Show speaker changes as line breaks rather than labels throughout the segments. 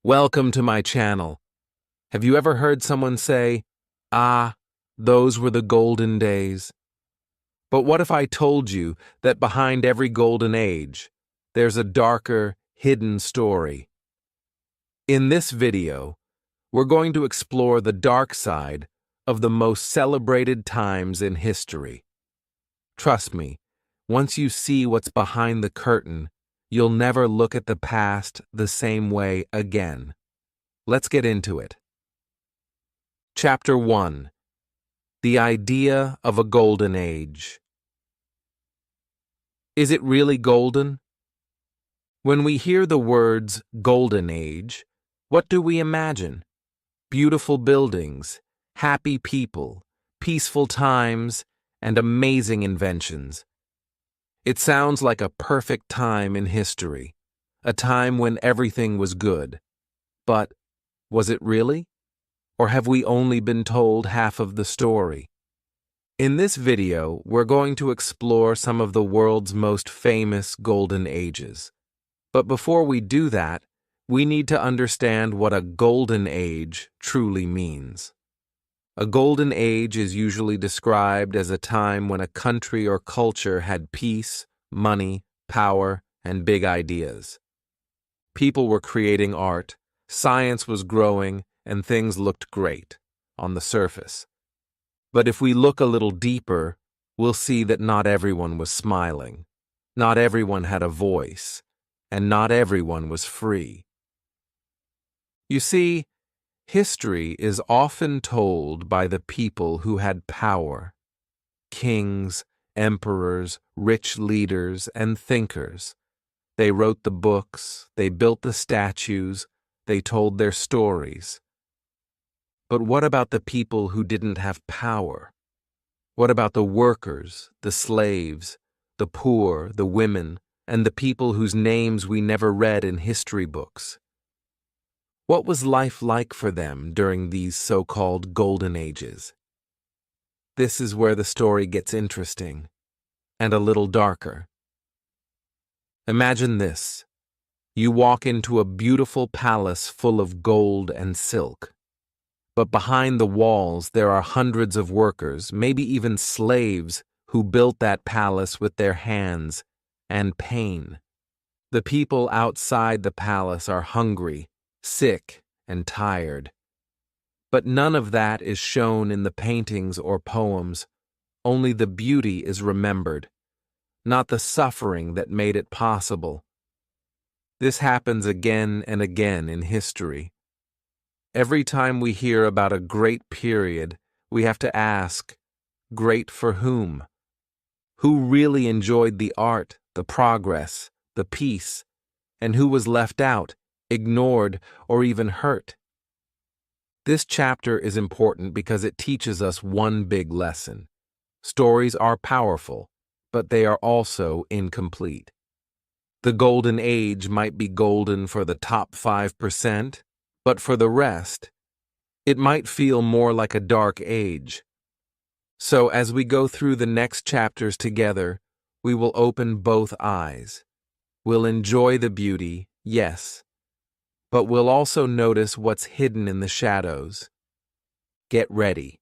Welcome to my channel. Have you ever heard someone say, "Ah, those were the golden days"? But what if I told you that behind every golden age, there's a darker, hidden story? In this video, we're going to explore the dark side of the most celebrated times in history. Trust me, once you see what's behind the curtain, you'll never look at the past the same way again. Let's get into it. Chapter 1. The Idea of a Golden Age. Is it really golden? When we hear the words Golden Age, what do we imagine? Beautiful buildings, happy people, peaceful times, and amazing inventions. It sounds like a perfect time in history, a time when everything was good. But was it really? Or have we only been told half of the story? In this video, we're going to explore some of the world's most famous golden ages. But before we do that, we need to understand what a golden age truly means. A golden age is usually described as a time when a country or culture had peace, money, power, and big ideas. People were creating art, science was growing, and things looked great on the surface. But if we look a little deeper, we'll see that not everyone was smiling, not everyone had a voice, and not everyone was free. You see, history is often told by the people who had power: kings, emperors, rich leaders, and thinkers. They wrote the books, they built the statues, they told their stories. But what about the people who didn't have power? What about the workers, the slaves, the poor, the women, and the people whose names we never read in history books? What was life like for them during these so-called golden ages? This is where the story gets interesting, and a little darker. Imagine this. You walk into a beautiful palace full of gold and silk. But behind the walls there are hundreds of workers, maybe even slaves, who built that palace with their hands and pain. The people outside the palace are hungry, sick, and tired. But none of that is shown in the paintings or poems. Only the beauty is remembered, not the suffering that made it possible. This happens again and again in history. Every time we hear about a great period, we have to ask, great for whom? Who really enjoyed the art, the progress, the peace, and who was left out, ignored, or even hurt? This chapter is important because it teaches us one big lesson. Stories are powerful, but they are also incomplete. The golden age might be golden for the top 5%, but for the rest, it might feel more like a dark age. So as we go through the next chapters together, we will open both eyes. We'll enjoy the beauty, yes, but we'll also notice what's hidden in the shadows. Get ready,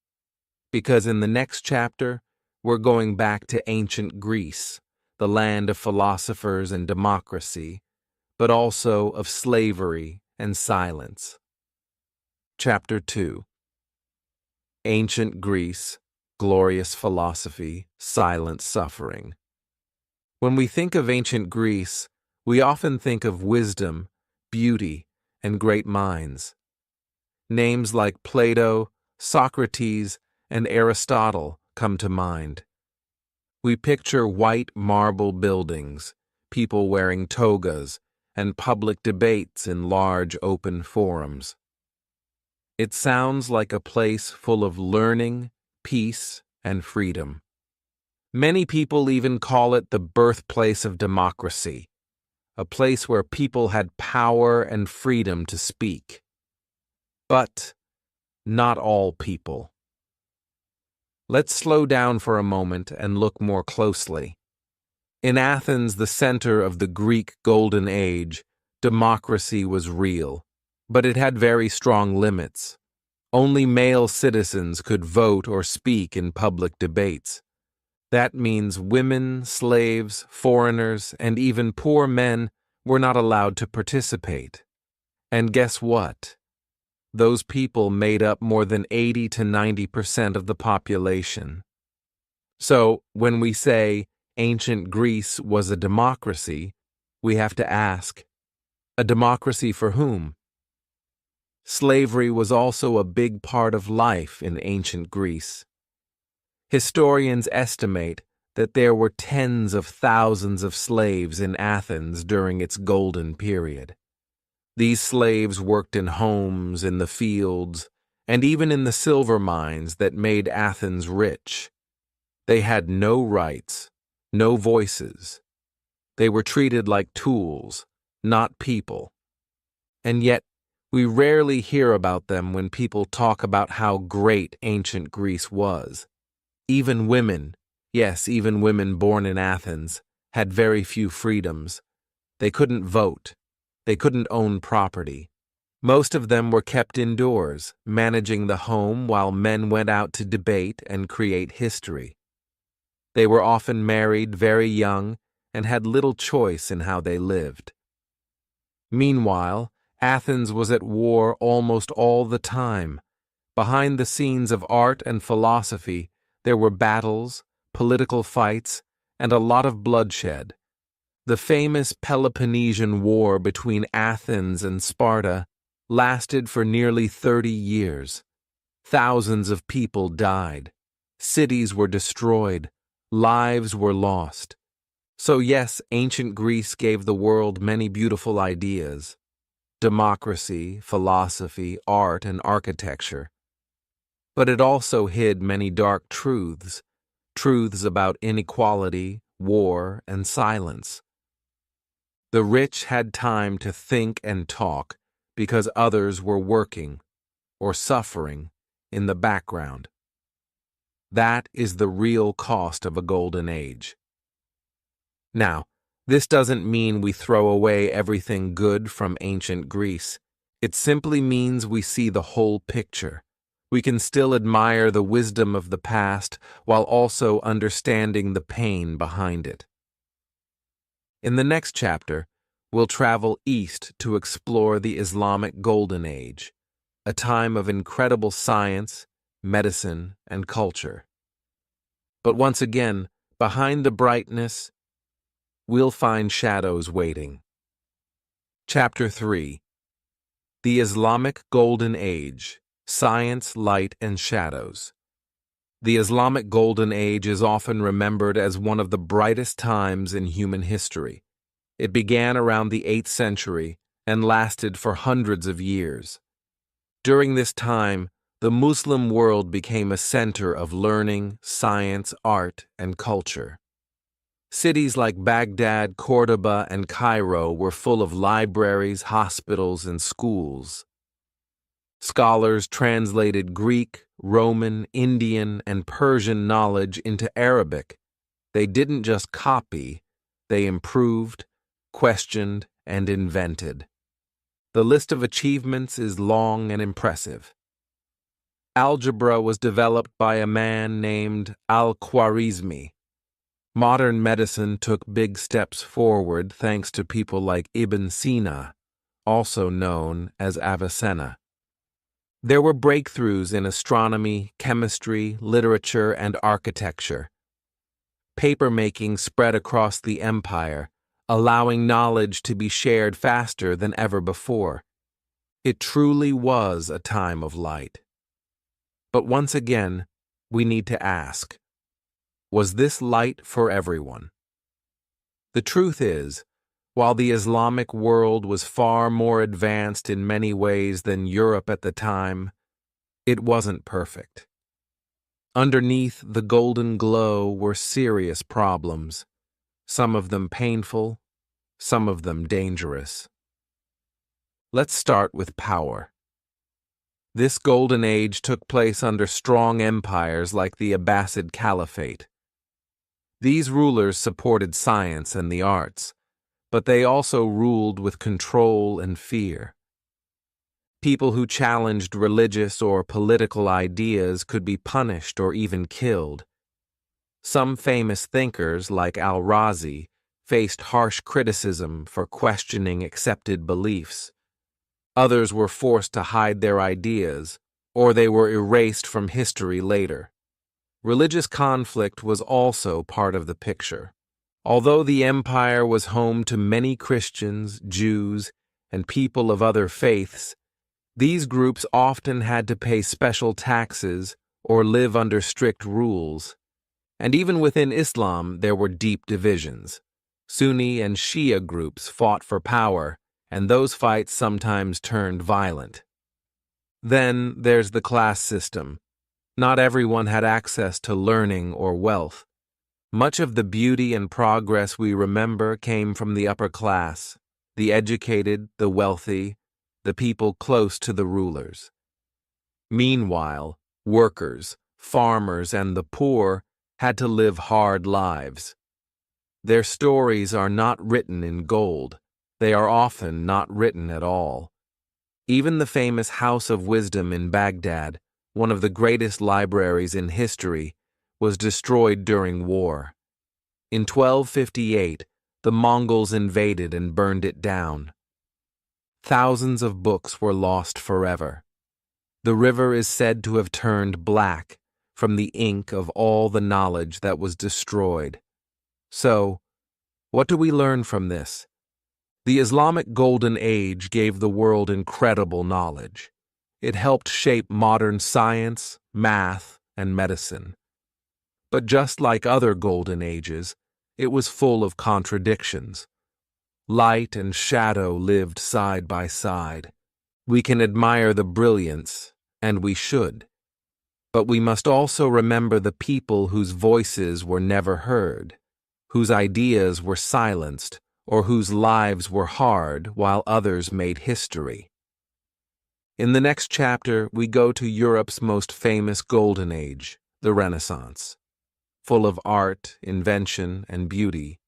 because in the next chapter, we're going back to ancient Greece, the land of philosophers and democracy, but also of slavery and silence. Chapter 2. Ancient Greece, glorious philosophy, silent suffering. When we think of ancient Greece, we often think of wisdom, beauty, and great minds. Names like Plato, Socrates, and Aristotle come to mind. We picture white marble buildings, people wearing togas, and public debates in large open forums. It sounds like a place full of learning, peace, and freedom. Many people even call it the birthplace of democracy, a place where people had power and freedom to speak. But not all people. Let's slow down for a moment and look more closely. In Athens, the center of the Greek Golden Age, democracy was real. But it had very strong limits. Only male citizens could vote or speak in public debates. That means women, slaves, foreigners, and even poor men were not allowed to participate. And guess what? Those people made up more than 80 to 90% of the population. So, when we say ancient Greece was a democracy, we have to ask, a democracy for whom? Slavery was also a big part of life in ancient Greece. Historians estimate that there were tens of thousands of slaves in Athens during its golden period. These slaves worked in homes, in the fields, and even in the silver mines that made Athens rich. They had no rights, no voices. They were treated like tools, not people. And yet, we rarely hear about them when people talk about how great ancient Greece was. Even women, yes, even women born in Athens, had very few freedoms. They couldn't vote. They couldn't own property. Most of them were kept indoors, managing the home while men went out to debate and create history. They were often married very young and had little choice in how they lived. Meanwhile, Athens was at war almost all the time. Behind the scenes of art and philosophy, there were battles, political fights, and a lot of bloodshed. The famous Peloponnesian War between Athens and Sparta lasted for nearly 30 years. Thousands of people died. Cities were destroyed. Lives were lost. So yes, ancient Greece gave the world many beautiful ideas. Democracy, philosophy, art, and architecture. But it also hid many dark truths, truths about inequality, war, and silence. The rich had time to think and talk because others were working or suffering in the background. That is the real cost of a golden age. Now, this doesn't mean we throw away everything good from ancient Greece. It simply means we see the whole picture. We can still admire the wisdom of the past while also understanding the pain behind it. In the next chapter, we'll travel east to explore the Islamic Golden Age, a time of incredible science, medicine, and culture. But once again, behind the brightness, we'll find shadows waiting. Chapter 3: The Islamic Golden Age, Science, Light, and Shadows. The Islamic Golden Age is often remembered as one of the brightest times in human history. It began around the 8th century and lasted for hundreds of years. During this time, the Muslim world became a center of learning, science, art, and culture. Cities like Baghdad, Cordoba, and Cairo were full of libraries, hospitals, and schools. Scholars translated Greek, Roman, Indian, and Persian knowledge into Arabic. They didn't just copy, they improved, questioned, and invented. The list of achievements is long and impressive. Algebra was developed by a man named Al-Khwarizmi. Modern medicine took big steps forward thanks to people like Ibn Sina, also known as Avicenna. There were breakthroughs in astronomy, chemistry, literature, and architecture. Papermaking spread across the empire, allowing knowledge to be shared faster than ever before. It truly was a time of light. But once again, we need to ask, was this light for everyone? The truth is, while the Islamic world was far more advanced in many ways than Europe at the time, it wasn't perfect. Underneath the golden glow were serious problems, some of them painful, some of them dangerous. Let's start with power. This golden age took place under strong empires like the Abbasid Caliphate. These rulers supported science and the arts, but they also ruled with control and fear. People who challenged religious or political ideas could be punished or even killed. Some famous thinkers, like Al-Razi, faced harsh criticism for questioning accepted beliefs. Others were forced to hide their ideas, or they were erased from history later. Religious conflict was also part of the picture. Although the empire was home to many Christians, Jews, and people of other faiths, these groups often had to pay special taxes or live under strict rules. And even within Islam, there were deep divisions. Sunni and Shia groups fought for power, and those fights sometimes turned violent. Then there's the class system. Not everyone had access to learning or wealth. Much of the beauty and progress we remember came from the upper class, the educated, the wealthy, the people close to the rulers. Meanwhile, workers, farmers, and the poor had to live hard lives. Their stories are not written in gold. They are often not written at all. Even the famous House of Wisdom in Baghdad, one of the greatest libraries in history, was destroyed during war. In 1258, the Mongols invaded and burned it down. Thousands of books were lost forever. The river is said to have turned black from the ink of all the knowledge that was destroyed. So, what do we learn from this? The Islamic Golden Age gave the world incredible knowledge. It helped shape modern science, math, and medicine. But just like other Golden Ages, it was full of contradictions. Light and shadow lived side by side. We can admire the brilliance, and we should. But we must also remember the people whose voices were never heard, whose ideas were silenced, or whose lives were hard while others made history. In the next chapter, we go to Europe's most famous Golden Age, the Renaissance, full of art, invention, and beauty,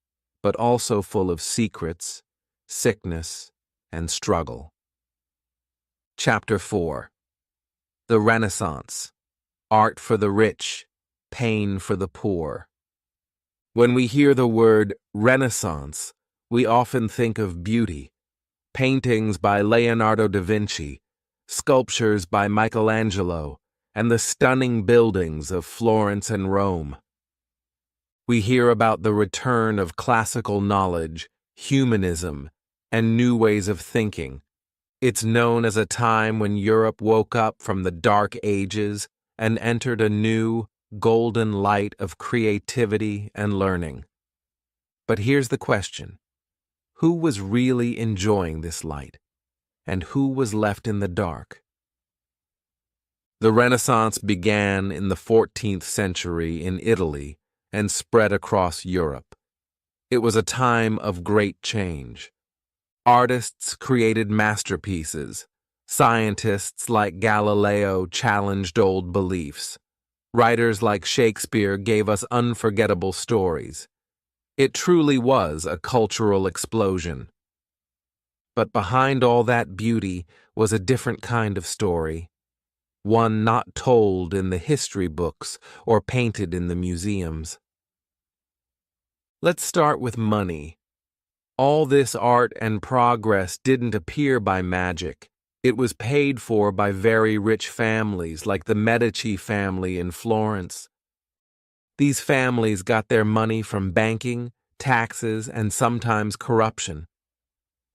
but also full of secrets, sickness, and struggle. Chapter 4. The Renaissance. Art for the rich, pain for the poor. When we hear the word Renaissance, we often think of beauty. Paintings by Leonardo da Vinci, sculptures by Michelangelo, and the stunning buildings of Florence and Rome. We hear about the return of classical knowledge, humanism, and new ways of thinking. It's known as a time when Europe woke up from the Dark Ages and entered a new, golden light of creativity and learning. But here's the question. Who was really enjoying this light, and who was left in the dark? The Renaissance began in the 14th century in Italy and spread across Europe. It was a time of great change. Artists created masterpieces. Scientists like Galileo challenged old beliefs. Writers like Shakespeare gave us unforgettable stories. It truly was a cultural explosion. But behind all that beauty was a different kind of story, one not told in the history books or painted in the museums. Let's start with money. All this art and progress didn't appear by magic. It was paid for by very rich families like the Medici family in Florence. These families got their money from banking, taxes, and sometimes corruption.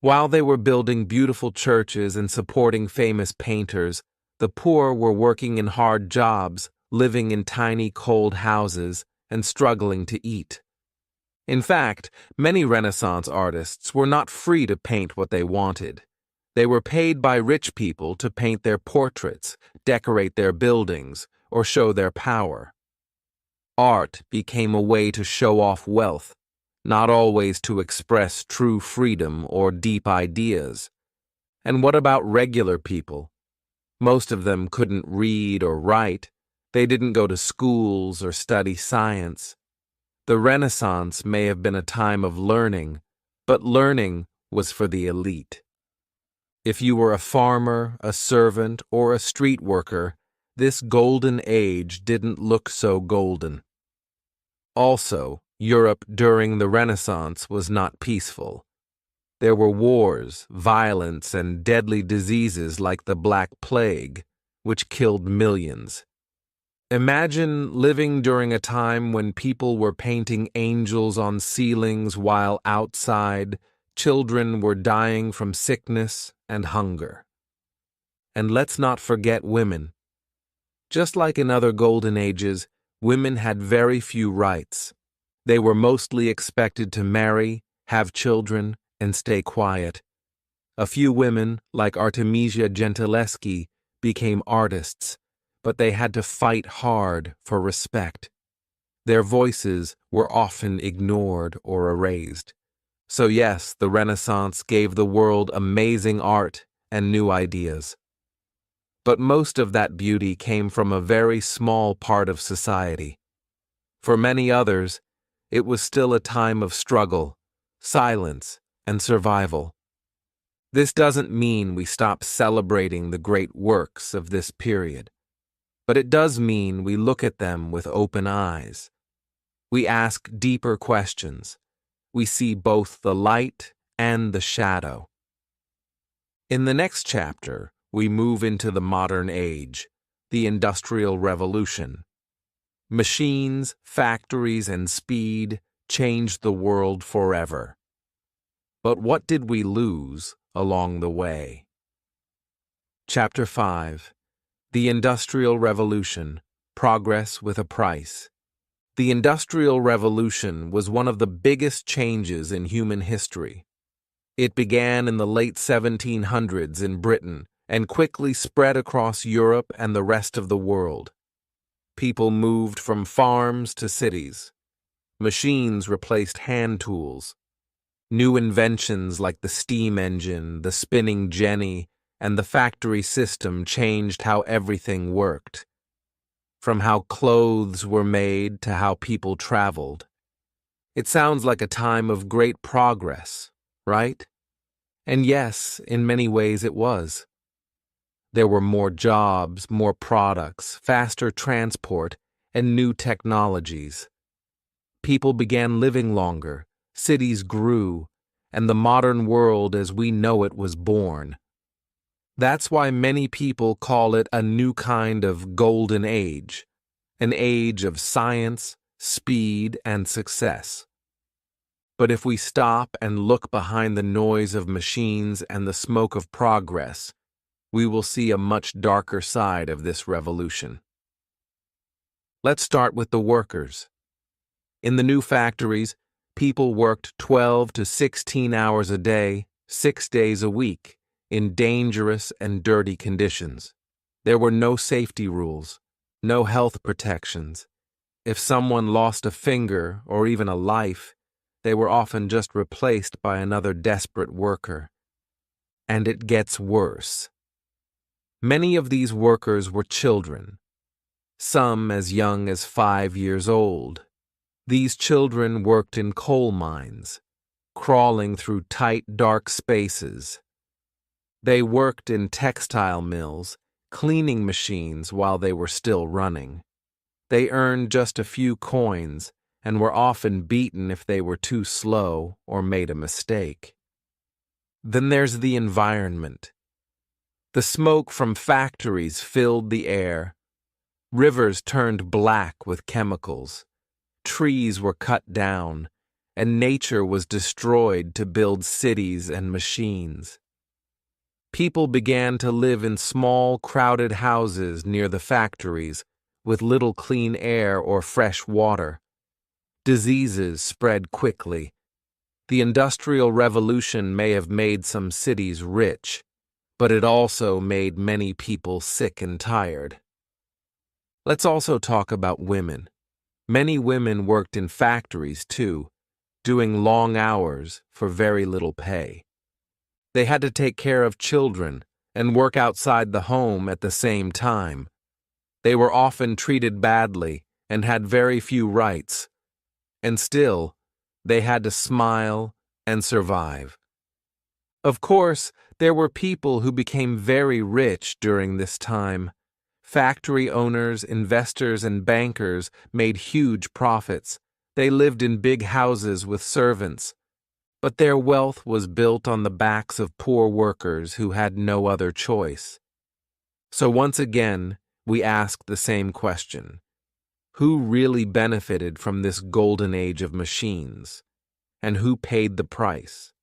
While they were building beautiful churches and supporting famous painters, the poor were working in hard jobs, living in tiny cold houses, and struggling to eat. In fact, many Renaissance artists were not free to paint what they wanted. They were paid by rich people to paint their portraits, decorate their buildings, or show their power. Art became a way to show off wealth, not always to express true freedom or deep ideas. And what about regular people? Most of them couldn't read or write. They didn't go to schools or study science. The Renaissance may have been a time of learning, but learning was for the elite. If you were a farmer, a servant, or a street worker, this golden age didn't look so golden. Also, Europe during the Renaissance was not peaceful. There were wars, violence, and deadly diseases like the Black Plague, which killed millions. Imagine living during a time when people were painting angels on ceilings while outside, children were dying from sickness and hunger. And let's not forget women. Just like in other golden ages, women had very few rights. They were mostly expected to marry, have children, and stay quiet. A few women, like Artemisia Gentileschi, became artists, but they had to fight hard for respect. Their voices were often ignored or erased. So yes, the Renaissance gave the world amazing art and new ideas. But most of that beauty came from a very small part of society. For many others, it was still a time of struggle, silence, and survival. This doesn't mean we stop celebrating the great works of this period, but it does mean we look at them with open eyes. We ask deeper questions. We see both the light and the shadow. In the next chapter, we move into the modern age, the Industrial Revolution. Machines, factories, and speed changed the world forever. But what did we lose along the way? Chapter 5. The Industrial Revolution, Progress with a Price. The Industrial Revolution was one of the biggest changes in human history. It began in the late 1700s in Britain and quickly spread across Europe and the rest of the world. People moved from farms to cities. Machines replaced hand tools. New inventions like the steam engine, the spinning jenny, and the factory system changed how everything worked. From how clothes were made to how people traveled. It sounds like a time of great progress, right? And yes, in many ways it was. There were more jobs, more products, faster transport, and new technologies. People began living longer, cities grew, and the modern world as we know it was born. That's why many people call it a new kind of golden age, an age of science, speed, and success. But if we stop and look behind the noise of machines and the smoke of progress, we will see a much darker side of this revolution. Let's start with the workers. In the new factories, people worked 12 to 16 hours a day, 6 days a week, in dangerous and dirty conditions. There were no safety rules, no health protections. If someone lost a finger or even a life, they were often just replaced by another desperate worker. And it gets worse. Many of these workers were children, some as young as 5 years old. These children worked in coal mines, crawling through tight, dark spaces. They worked in textile mills, cleaning machines while they were still running. They earned just a few coins and were often beaten if they were too slow or made a mistake. Then there's the environment. The smoke from factories filled the air. Rivers turned black with chemicals. Trees were cut down, and nature was destroyed to build cities and machines. People began to live in small, crowded houses near the factories with little clean air or fresh water. Diseases spread quickly. The Industrial Revolution may have made some cities rich, but it also made many people sick and tired. Let's also talk about women. Many women worked in factories, too, doing long hours for very little pay. They had to take care of children and work outside the home at the same time. They were often treated badly and had very few rights. And still, they had to smile and survive. Of course, there were people who became very rich during this time. Factory owners, investors, and bankers made huge profits. They lived in big houses with servants. But their wealth was built on the backs of poor workers who had no other choice. So once again, we ask the same question. Who really benefited from this golden age of machines? And who paid the price?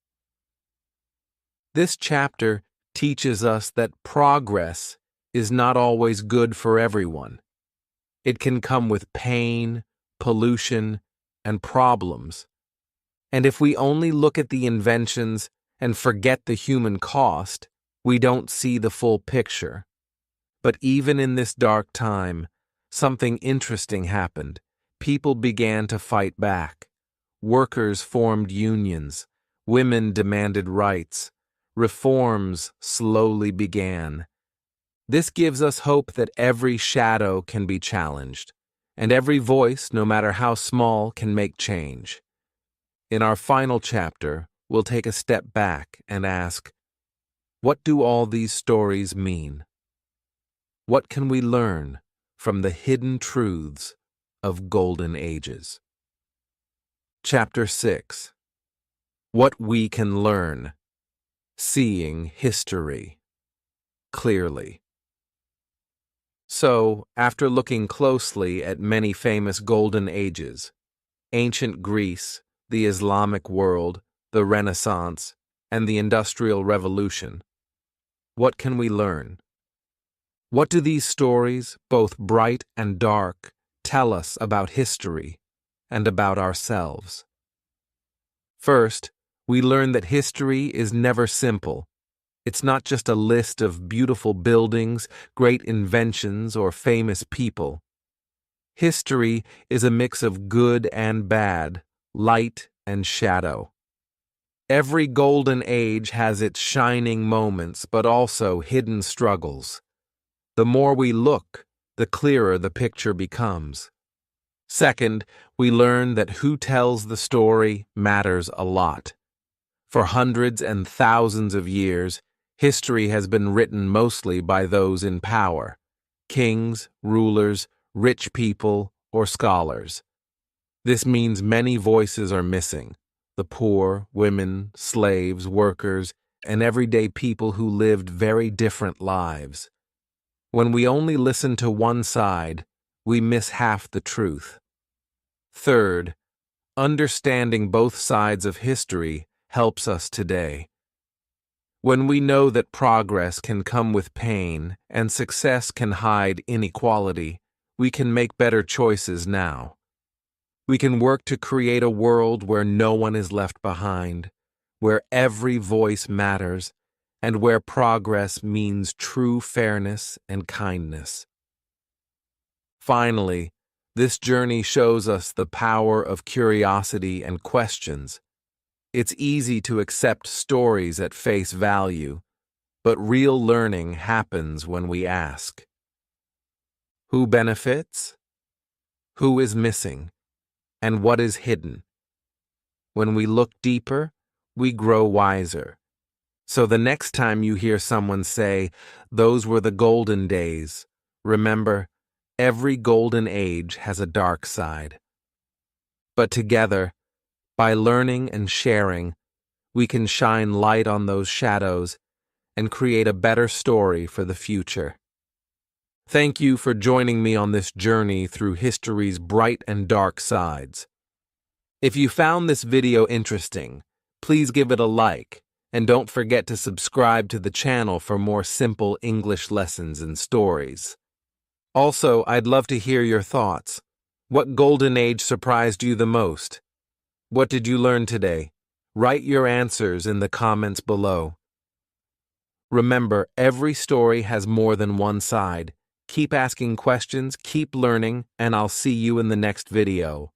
This chapter teaches us that progress is not always good for everyone. It can come with pain, pollution, and problems. And if we only look at the inventions and forget the human cost, we don't see the full picture. But even in this dark time, something interesting happened. People began to fight back. Workers formed unions. Women demanded rights. Reforms slowly began. This gives us hope that every shadow can be challenged, and every voice, no matter how small, can make change. In our final chapter, we'll take a step back and ask, what do all these stories mean? What can we learn from the hidden truths of golden ages? Chapter 6. What we can learn. Seeing history clearly. So, after looking closely at many famous golden ages, ancient Greece, the Islamic world, the Renaissance, and the Industrial Revolution, what can we learn? What do these stories, both bright and dark, tell us about history and about ourselves? First, we learn that history is never simple. It's not just a list of beautiful buildings, great inventions, or famous people. History is a mix of good and bad, light and shadow. Every golden age has its shining moments, but also hidden struggles. The more we look, the clearer the picture becomes. Second, we learn that who tells the story matters a lot. For hundreds and thousands of years, history has been written mostly by those in power: kings, rulers, rich people, or scholars. This means many voices are missing: the poor, women, slaves, workers, and everyday people who lived very different lives. When we only listen to one side, we miss half the truth. Third, understanding both sides of history helps us today. When we know that progress can come with pain and success can hide inequality, we can make better choices now. We can work to create a world where no one is left behind, where every voice matters, and where progress means true fairness and kindness. Finally, this journey shows us the power of curiosity and questions. It's easy to accept stories at face value, but real learning happens when we ask. Who benefits? Who is missing? And what is hidden? When we look deeper, we grow wiser. So the next time you hear someone say, "Those were the golden days," remember, every golden age has a dark side. But together, by learning and sharing, we can shine light on those shadows and create a better story for the future. Thank you for joining me on this journey through history's bright and dark sides. If you found this video interesting, please give it a like, and don't forget to subscribe to the channel for more simple English lessons and stories. Also, I'd love to hear your thoughts. What golden age surprised you the most? What did you learn today? Write your answers in the comments below. Remember, every story has more than one side. Keep asking questions, keep learning, and I'll see you in the next video.